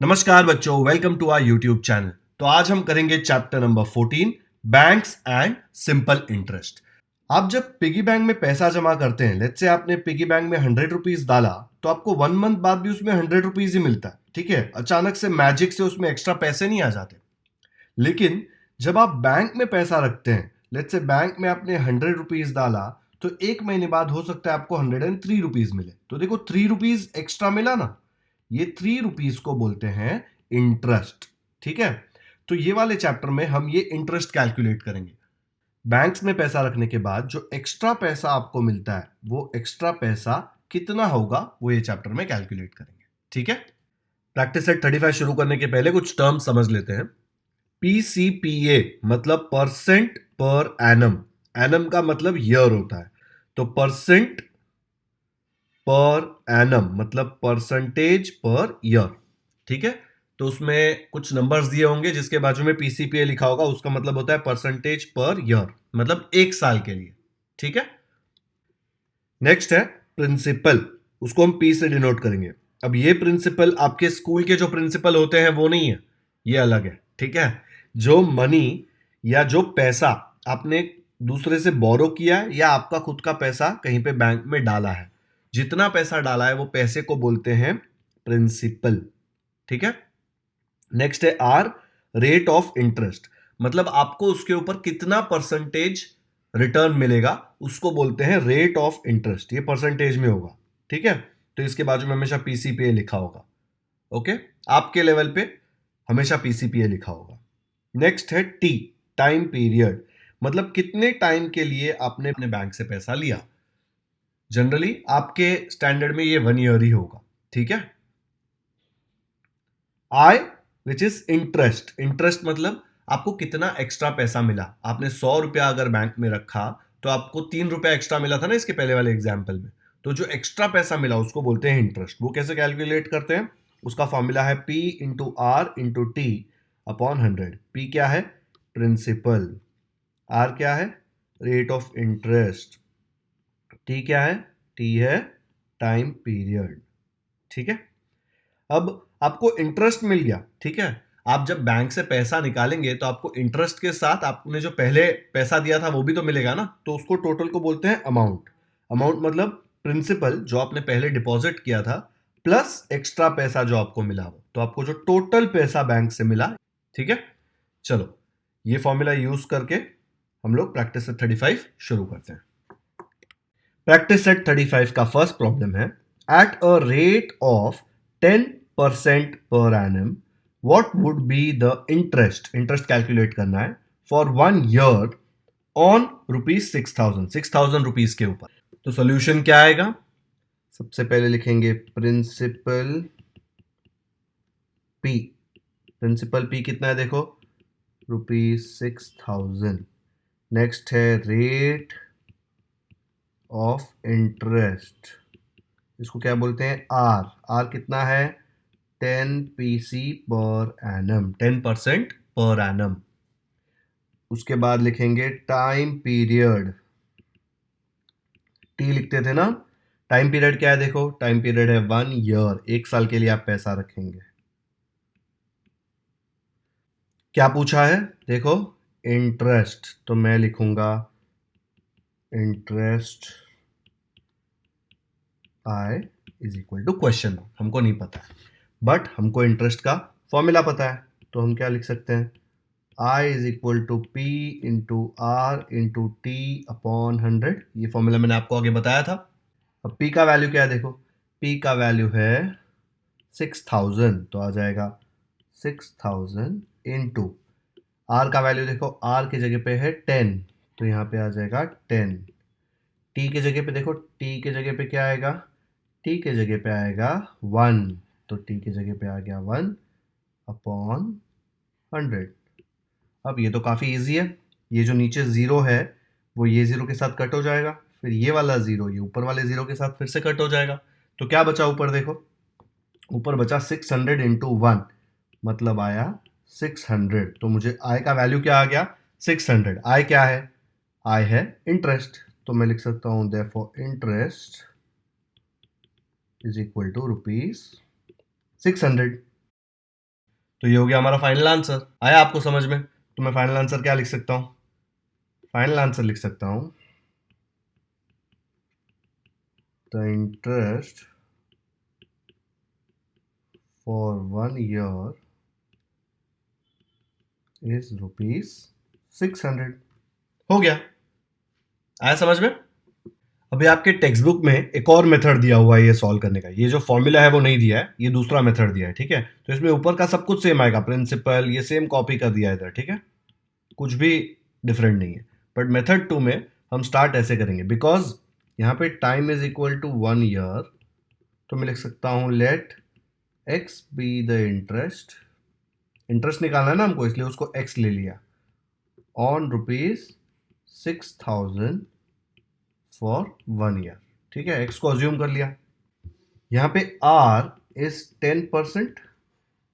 नमस्कार बच्चों, welcome to our YouTube channel. तो आज हम करेंगे chapter number 14, banks and simple interest. आप जब पिगी बैंक में पैसा जमा करते हैं, लेट्स से आपने पिगी बैंक में 100 रुपीज डाला, तो आपको 1 मंथ बाद भी उसमें 100 रुपीज ही मिलता है। ठीक है, अचानक से मैजिक से उसमें एक्स्ट्रा पैसे नहीं आ जाते। लेकिन जब आप बैंक में पैसा रखते हैं, लेट्स से बैंक में आपने 100 रुपीज डाला, तो 1 महीने बाद हो सकता है आपको 103 रुपीज मिले। तो देखो 3 रुपीज एक्स्ट्रा मिला ना, ये 3 रुपीज को बोलते हैं इंटरेस्ट। ठीक है, तो ये वाले चैप्टर में हम ये इंटरेस्ट कैलकुलेट करेंगे। बैंक्स में पैसा रखने के बाद जो एक्स्ट्रा पैसा आपको मिलता है, वो एक्स्ट्रा पैसा कितना होगा, वो ये चैप्टर में कैलकुलेट करेंगे। ठीक है, प्रैक्टिस सेट 35 शुरू करने के पहले कुछ टर्म समझ लेते हैं। पीसीपीए मतलब परसेंट पर एनम। एनम का मतलब ईयर होता है, तो परसेंट पर एनम मतलब परसेंटेज पर ईयर। ठीक है, तो उसमें कुछ नंबर्स दिए होंगे, जिसके बाजू में पीसीपीए लिखा होगा, उसका मतलब होता है परसेंटेज पर ईयर, मतलब 1 साल के लिए। ठीक है, नेक्स्ट है प्रिंसिपल, उसको हम पी से डिनोट करेंगे। अब ये प्रिंसिपल आपके स्कूल के जो प्रिंसिपल होते हैं वो नहीं है, ये अलग है। ठीक है, जो मनी या जो पैसा आपने दूसरे से बोरो किया है या आपका खुद का पैसा कहीं पे बैंक में डाला है, जितना पैसा डाला है वो पैसे को बोलते हैं प्रिंसिपल। ठीक है, नेक्स्ट है आर, रेट ऑफ इंटरेस्ट, मतलब आपको उसके ऊपर कितना परसेंटेज रिटर्न मिलेगा, उसको बोलते हैं रेट ऑफ इंटरेस्ट। ये परसेंटेज में होगा। ठीक है, तो इसके बाजू में हमेशा पीसीपीए लिखा होगा। ओके, आपके लेवल पे हमेशा पीसीपीए लिखा होगा। नेक्स्ट है टी, टाइम पीरियड, मतलब कितने टाइम के लिए आपने अपने बैंक से पैसा लिया। जनरली आपके स्टैंडर्ड में ये 1 ईयर ही होगा। ठीक है, आई, विच इज इंटरेस्ट। इंटरेस्ट मतलब आपको कितना एक्स्ट्रा पैसा मिला। आपने 100 रुपया अगर बैंक में रखा, तो आपको 3 रुपया एक्स्ट्रा मिला था ना इसके पहले वाले एग्जाम्पल में। तो जो एक्स्ट्रा पैसा मिला उसको बोलते हैं इंटरेस्ट। वो कैसे कैलकुलेट करते हैं, उसका फॉर्मूला है P into R into T upon 100। पी क्या है, प्रिंसिपल। आर क्या है, रेट ऑफ इंटरेस्ट। टी क्या है, टी है टाइम पीरियड। ठीक है, अब आपको इंटरेस्ट मिल गया। ठीक है, आप जब बैंक से पैसा निकालेंगे तो आपको इंटरेस्ट के साथ आपने जो पहले पैसा दिया था वो भी तो मिलेगा ना, तो उसको टोटल को बोलते हैं अमाउंट। अमाउंट मतलब प्रिंसिपल जो आपने पहले डिपॉजिट किया था, प्लस एक्स्ट्रा पैसा जो आपको मिला, वो तो आपको जो टोटल पैसा बैंक से मिला। ठीक है, चलो ये फॉर्मूला यूज करके हम लोग प्रैक्टिस सेट 35 शुरू करते हैं। प्रैक्टिस सेट 35 का फर्स्ट प्रॉब्लम है, eight a rate of 10% per annum what would be the interest. Interest calculate करना है फॉर 1 ईयर ऑन ₹6,000, 6,000 रुपीज के ऊपर। तो सॉल्यूशन क्या आएगा, सबसे पहले लिखेंगे प्रिंसिपल पी। प्रिंसिपल पी कितना है, देखो ₹6,000। नेक्स्ट है रेट ऑफ इंटरेस्ट, इसको क्या बोलते हैं, आर। आर कितना है, 10 PC per annum, 10% per annum. उसके बाद लिखेंगे टाइम पीरियड, टी लिखते थे ना। टाइम पीरियड क्या है, देखो टाइम पीरियड है 1 ईयर, 1 साल के लिए आप पैसा रखेंगे। क्या पूछा है, देखो इंटरेस्ट, तो मैं लिखूंगा interest I is equal to question. हमको नहीं पता है, बट हमको इंटरेस्ट का फॉर्मूला पता है, तो हम क्या लिख सकते हैं, I is equal to P into R into T upon 100। ये फॉर्मूला मैंने आपको आगे बताया था। अब P का वैल्यू क्या है, देखो P का वैल्यू है 6,000, तो आ जाएगा 6,000 इंटू आर का वैल्यू, देखो आर की जगह पे है 10, तो यहाँ पे आ जाएगा 10। टी की जगह पे देखो, टी की जगह पे क्या आएगा, टी के जगह पे आएगा 1, तो टी की जगह पे आ गया 1 अपॉन 100। अब ये तो काफ़ी इजी है, ये जो नीचे ज़ीरो है वो ये ज़ीरो के साथ कट हो जाएगा, फिर ये वाला ज़ीरो ये ऊपर वाले ज़ीरो के साथ फिर से कट हो जाएगा। तो क्या बचा ऊपर, देखो ऊपर बचा 600 इंटू 1, मतलब आया 600। तो मुझे आई का वैल्यू क्या आ गया, 600। आई क्या है, आई है इंटरेस्ट, तो मैं लिख सकता हूँ therefore interest is equal to ₹600। तो ये हो गया हमारा फाइनल आंसर। आया आपको समझ में? तो मैं फाइनल आंसर क्या लिख सकता हूं? फाइनल आंसर लिख सकता हूं the interest for 1 year is ₹600। हो गया। आया समझ में? अभी आपके टेक्स्ट बुक में एक और मेथड दिया हुआ है ये सॉल्व करने का। ये जो फॉर्मूला है वो नहीं दिया है, ये दूसरा मेथड दिया है, ठीक है? तो इसमें ऊपर का सब कुछ सेम आएगा, प्रिंसिपल ये सेम कॉपी कर दिया है इधर, ठीक है? कुछ भी डिफरेंट नहीं है। बट मेथड 2 में हम स्टार्ट ऐसे करेंगे, बिकॉज यहाँ पे time is equal to 1 year, तो मैं लिख सकता हूँ let X be the interest. Interest निकालना है ना हमको, इसलिए उसको एक्स ले लिया, ऑन ₹6,000 फॉर 1 year, ठीक है? एक्स को अज्यूम कर लिया। यहाँ पे आर इज 10%,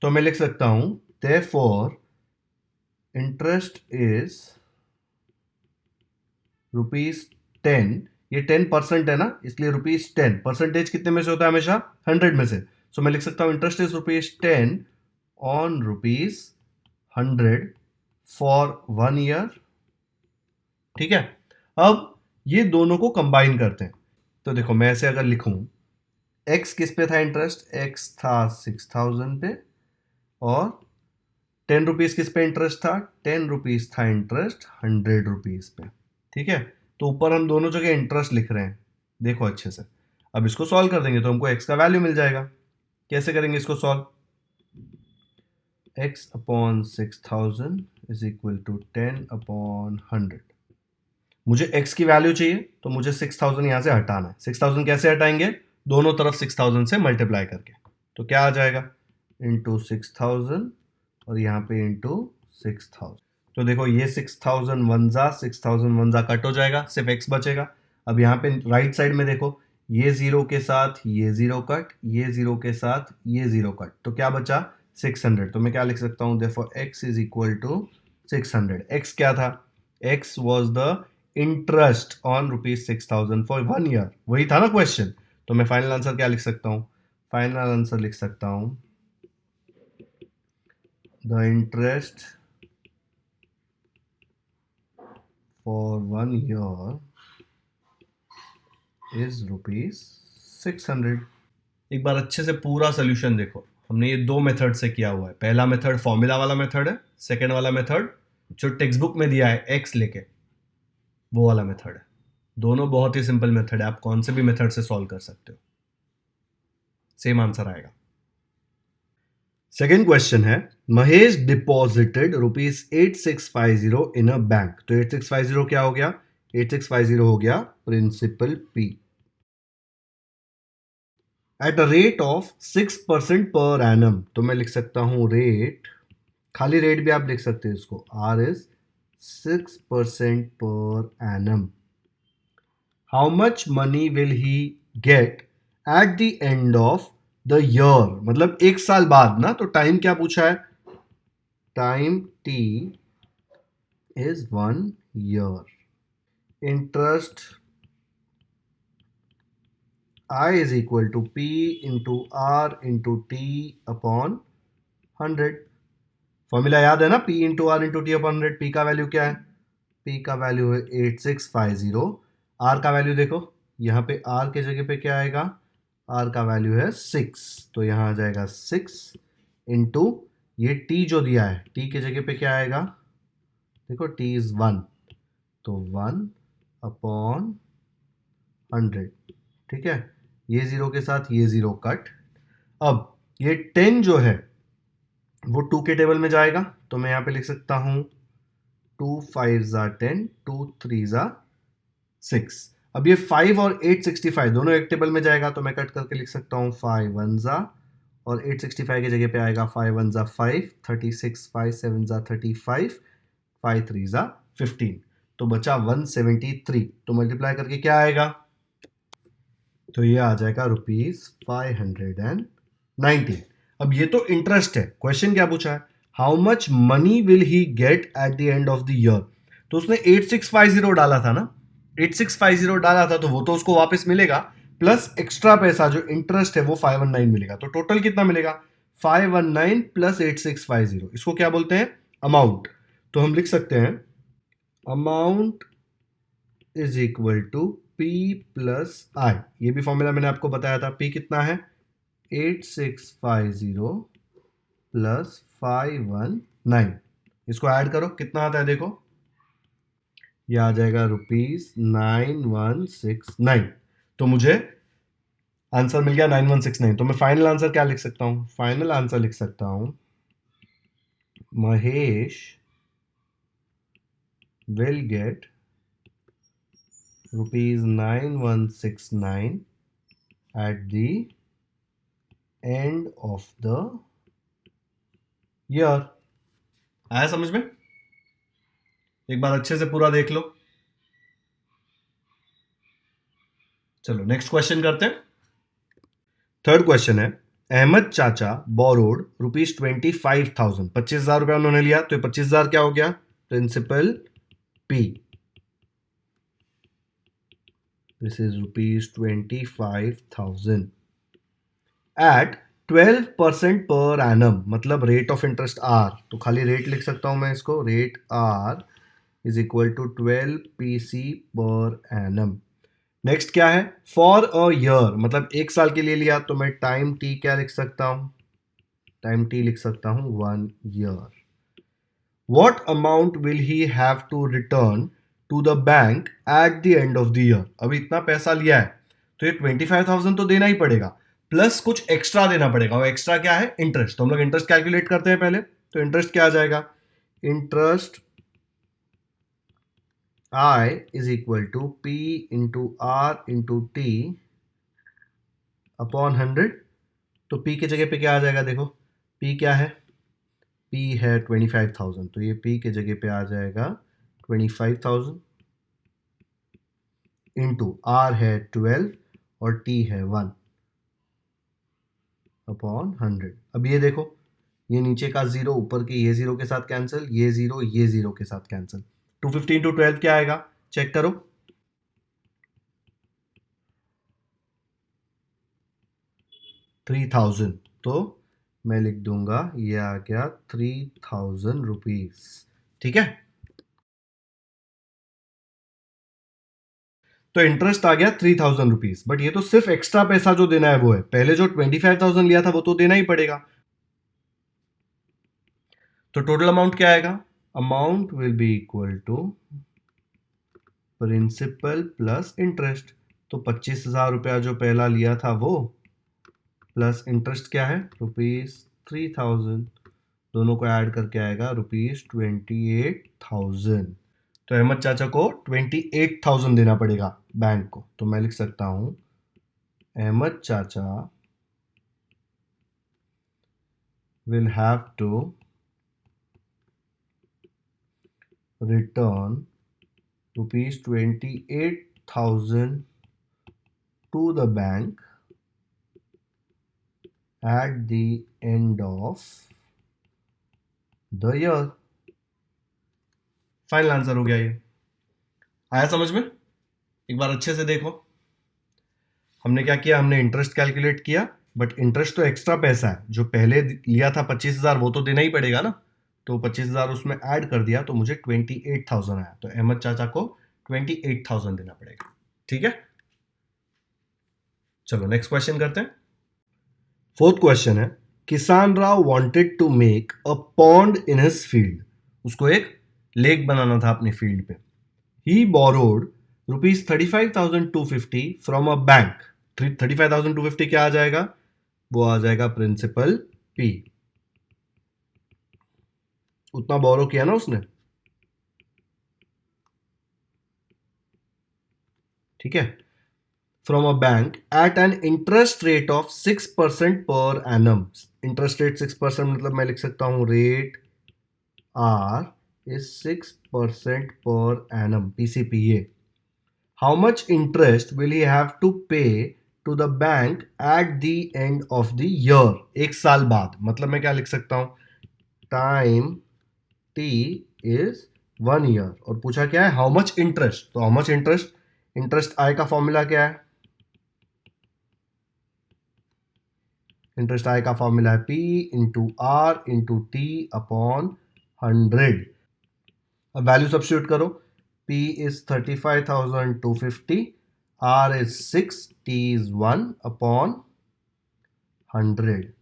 तो मैं लिख सकता हूं देयरफॉर इंटरेस्ट इज ₹10। ये 10% है ना, इसलिए ₹10। परसेंटेज कितने में से होता है? हमेशा 100 में से। सो मैं लिख सकता हूं interest is ₹10 on ₹100 for 1 year, ठीक है? अब ये दोनों को कंबाइन करते हैं। तो देखो मैं ऐसे अगर लिखूं, एक्स किस पे था इंटरेस्ट? एक्स था 6000 पे, और 10 रुपीज किस पे इंटरेस्ट था? 10 रुपीज था इंटरेस्ट 100 रुपीज पे, ठीक है? तो ऊपर हम दोनों जगह इंटरेस्ट लिख रहे हैं, देखो अच्छे से। अब इसको सॉल्व कर देंगे तो हमको एक्स का वैल्यू मिल जाएगा। कैसे करेंगे इसको solve? X upon 6000 is equal to 10/100। मुझे एक्स की वैल्यू चाहिए, तो मुझे 6000 यहां से हटाना है। 6000 कैसे हटाएंगे? दोनों तरफ 6000 से मल्टीप्लाई करके। तो क्या आ जाएगा? इंटू 6000 और यहाँ पे इंटू 6000। तो देखो ये 6000 वन जा कट हो जाएगा, सिर्फ एक्स बचेगा। अब यहाँ पे राइट साइड में देखो, ये जीरो के साथ ये जीरो कट, ये जीरो के साथ ये जीरो कट, तो क्या बचा? 600। तो मैं क्या लिख सकता हूँ? Therefore X is equal to 600। X क्या था? X was the interest on ₹6000 for 1 year। वही था ना क्वेश्चन। तो मैं फाइनल आंसर क्या लिख सकता हूँ? फाइनल आंसर लिख सकता हूँ the interest for 1 year is ₹600। एक बार अच्छे से पूरा सोल्यूशन देखो। हमने ये दो मेथड से किया हुआ है। पहला मेथड फॉर्मूला वाला मेथड है, सेकेंड वाला मेथड जो टेक्स्ट बुक में दिया है एक्स लेके, वो वाला मेथड है। दोनों बहुत ही सिंपल मेथड है, आप कौन से भी मेथड से सॉल्व कर सकते हो, सेम आंसर आएगा। सेकेंड क्वेश्चन है, Mahesh deposited ₹8650 in a bank. तो 8650 क्या हो गया? 8650 हो गया principal P at a rate of 6% per annum. तो मैं लिख सकता हूं रेट, खाली रेट भी आप लिख सकते हैं इसको, are is 6% per annum. How much money will he get at the end of the year? मतलब एक साल बाद ना, तो टाइम क्या पूछा है? Time T is 1 year। Interest I is equal to P into R into T upon 100। Formula याद है ना? P into R into T upon 100। P का वैल्यू क्या है? P का वैल्यू है 8650। R का वैल्यू देखो, यहाँ पे R के जगह पे क्या आएगा? R का वैल्यू है 6, तो यहाँ आ जाएगा 6 इंटू ये T जो दिया है, T के जगह पे क्या आएगा? देखो T इज 1, तो 1 अपॉन 100, ठीक है? ये जीरो के साथ ये जीरो कट। अब ये 10 जो है वो 2 के टेबल में जाएगा, तो मैं यहाँ पे लिख सकता हूँ 2 5 जा 10, 2 3 जा 6। अब ये 5 और 865 दोनों एक टेबल में जाएगा, तो मैं कट करके लिख सकता हूँ 5 1 जा, और 865 की जगह पे आएगा 5 1 जा 5, 36 5 7 जा 35, 5 3 जा 15, तो बचा 173। तो मल्टीप्लाई करके क्या आएगा? तो ये आ जाएगा ₹519। अब ये तो इंटरेस्ट है। क्वेश्चन क्या पूछा है? How much money will he get at the end of the year? तो उसने 8650 डाला था ना, 8650 डाला था, तो वो तो उसको वापस मिलेगा, प्लस एक्स्ट्रा पैसा जो इंटरेस्ट है वो 519 मिलेगा। तो टोटल कितना मिलेगा? 519 प्लस 8650, इसको क्या बोलते हैं? अमाउंट। तो हम लिख सकते हैं amount is equal to P plus I. ये भी फॉर्मूला मैंने आपको बताया था। पी कितना है? 8650 प्लस 519। इसको ऐड करो, कितना आता है देखो, ये आ जाएगा ₹9169। तो मुझे आंसर मिल गया 9169। तो मैं फाइनल आंसर क्या लिख सकता हूं? फाइनल आंसर लिख सकता हूं Mahesh will get ₹9169 at the end of the year। आया समझ में? एक बार अच्छे से पूरा देख लो। चलो नेक्स्ट क्वेश्चन करते हैं। थर्ड क्वेश्चन है, अहमद चाचा बोरोड ₹25,000, 25,000 रुपया उन्होंने लिया। तो 25,000 क्या हो गया? Principal P. This is ₹25,000 at 12% per annum, मतलब रेट ऑफ इंटरेस्ट आर। तो खाली रेट लिख सकता हूं मैं इसको, rate R is equal to 12 PC per annum. Next क्या है? फॉर अ ईयर, मतलब एक साल के लिए लिया। तो मैं टाइम टी क्या लिख सकता हूं? टाइम टी लिख सकता हूं 1 year. What amount will he have to return to the bank at the end of the year? अभी इतना पैसा लिया है तो ये 25,000 तो देना ही पड़ेगा, प्लस कुछ एक्स्ट्रा देना पड़ेगा। और एक्स्ट्रा क्या है? इंटरेस्ट। तो हम लोग इंटरेस्ट कैलकुलेट करते हैं पहले। तो इंटरेस्ट क्या आ जाएगा? Interest I is equal to P into R into T upon 100। तो P की जगह पे क्या आ जाएगा देखो, P क्या है? P है 25,000, तो ये P के जगह पे आ जाएगा 25,000 इंटू R है 12 और T है 1 अपॉन 100। अब ये देखो, ये नीचे का जीरो ऊपर के ये जीरो के साथ कैंसिल, ये जीरो के साथ कैंसिल। 250 इंटू 12 क्या आएगा? चेक करो, 3,000। तो मैं लिख दूंगा ये आ गया 3,000 रुपीज। ठीक है, तो इंटरेस्ट आ गया 3,000 रुपीज। बट ये तो सिर्फ एक्स्ट्रा पैसा जो देना है वो है, पहले जो 25,000 लिया था वो तो देना ही पड़ेगा। तो टोटल अमाउंट क्या आएगा? Amount will be equal to principal plus interest. तो 25,000 रुपया जो पहला लिया था वो, प्लस इंटरेस्ट क्या है? ₹3,000। दोनों को ऐड करके आएगा ₹28,000। तो अहमद चाचा को 28,000 देना पड़ेगा बैंक को। तो मैं लिख सकता हूं अहमद चाचा will have to return ₹28,000 to the bank at the end of the year। Final answer हो गया ये। आया समझ में? एक बार अच्छे से देखो, हमने क्या किया? हमने इंटरेस्ट कैलकुलेट किया, बट इंटरेस्ट तो एक्स्ट्रा पैसा है, जो पहले लिया था 25,000 वो तो देना ही पड़ेगा ना। तो 25,000 उसमें ऐड कर दिया तो मुझे 28,000 आया। तो अहमद चाचा को 28,000 देना पड़ेगा। ठीक है, चलो नेक्स्ट क्वेश्चन करते हैं। फोर्थ क्वेश्चन है, Kisan Rao wanted to make a pond in his field. उसको एक लेक बनाना था अपने फील्ड पे। He borrowed ₹35,250 from a bank. 35,250 क्या आ जाएगा? वो आ जाएगा प्रिंसिपल पी। उतना बोरो किया ना उसने। ठीक है, from a bank at an interest rate of 6% per annum. Interest rate 6%, मतलब मैं लिख सकता हूं rate R is 6% per annum, PCPA। How much interest will he have to pay to the bank at the end of the year. एक साल बाद, मतलब मैं क्या लिख सकता हूं? Time T is 1 year. और पूछा क्या है? How much interest. तो how much interest, interest I का फॉर्मूला क्या है? इंटरेस्ट आई का फॉर्मूला है P into R into T upon 100। अब वैल्यू सब्स्टिट्यूट करो, P is 35,250, R is 6, T is 1 upon 100।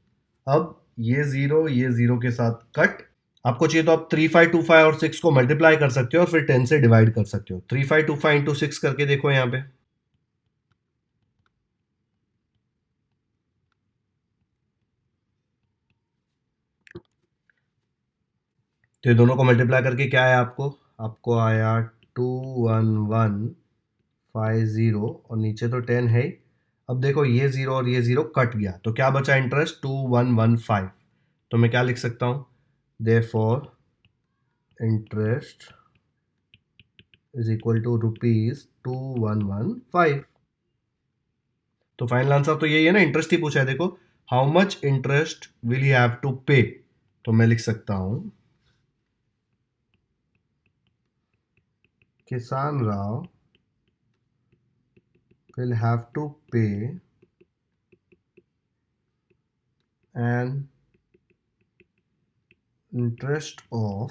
अब ये जीरो के साथ कट। आपको चाहिए तो आप 3525 और 6 को मल्टीप्लाई कर सकते हो और फिर 10 से डिवाइड कर सकते हो। 3525 इंटू 6 करके देखो यहां पे, तो ये दोनों को मल्टीप्लाई करके क्या आया आपको आया 21150 और नीचे तो 10 है ही। अब देखो ये जीरो और ये जीरो कट गया तो क्या बचा इंटरेस्ट 2115। तो मैं क्या लिख सकता हूं, therefore interest is equal to ₹2115। तो फाइनल आंसर तो यही है ना, इंटरेस्ट ही पूछा है। देखो how much interest will you have to pay, तो मैं लिख सकता हूं किसान Rao will have to pay an interest of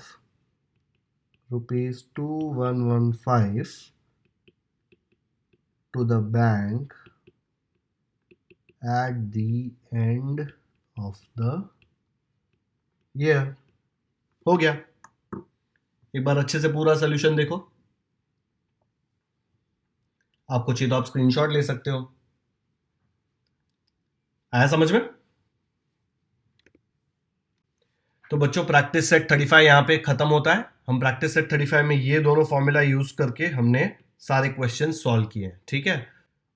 ₹2115 to the bank at the end of the year। हो गया। एक बार अच्छे से पूरा सोल्यूशन देखो, आपको चाहिए तो आप स्क्रीनशॉट ले सकते हो। आया समझ में? तो बच्चों प्रैक्टिस सेट 35 यहाँ पे खत्म होता है। हम प्रैक्टिस सेट 35 में ये दोनों फॉर्मूला यूज करके हमने सारे क्वेश्चन सॉल्व किए हैं, ठीक है।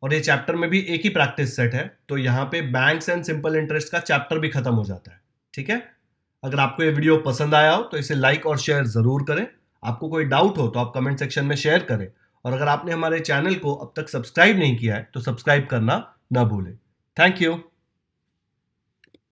और ये चैप्टर में भी एक ही प्रैक्टिस सेट है, तो यहाँ पे बैंक्स एंड सिंपल इंटरेस्ट का चैप्टर भी खत्म हो जाता है, ठीक है। अगर आपको ये वीडियो पसंद आया हो तो इसे लाइक और शेयर जरूर करें। आपको कोई डाउट हो तो आप कमेंट सेक्शन में शेयर करें, और अगर आपने हमारे चैनल को अब तक सब्सक्राइब नहीं किया है तो सब्सक्राइब करना ना भूलें। Thank you.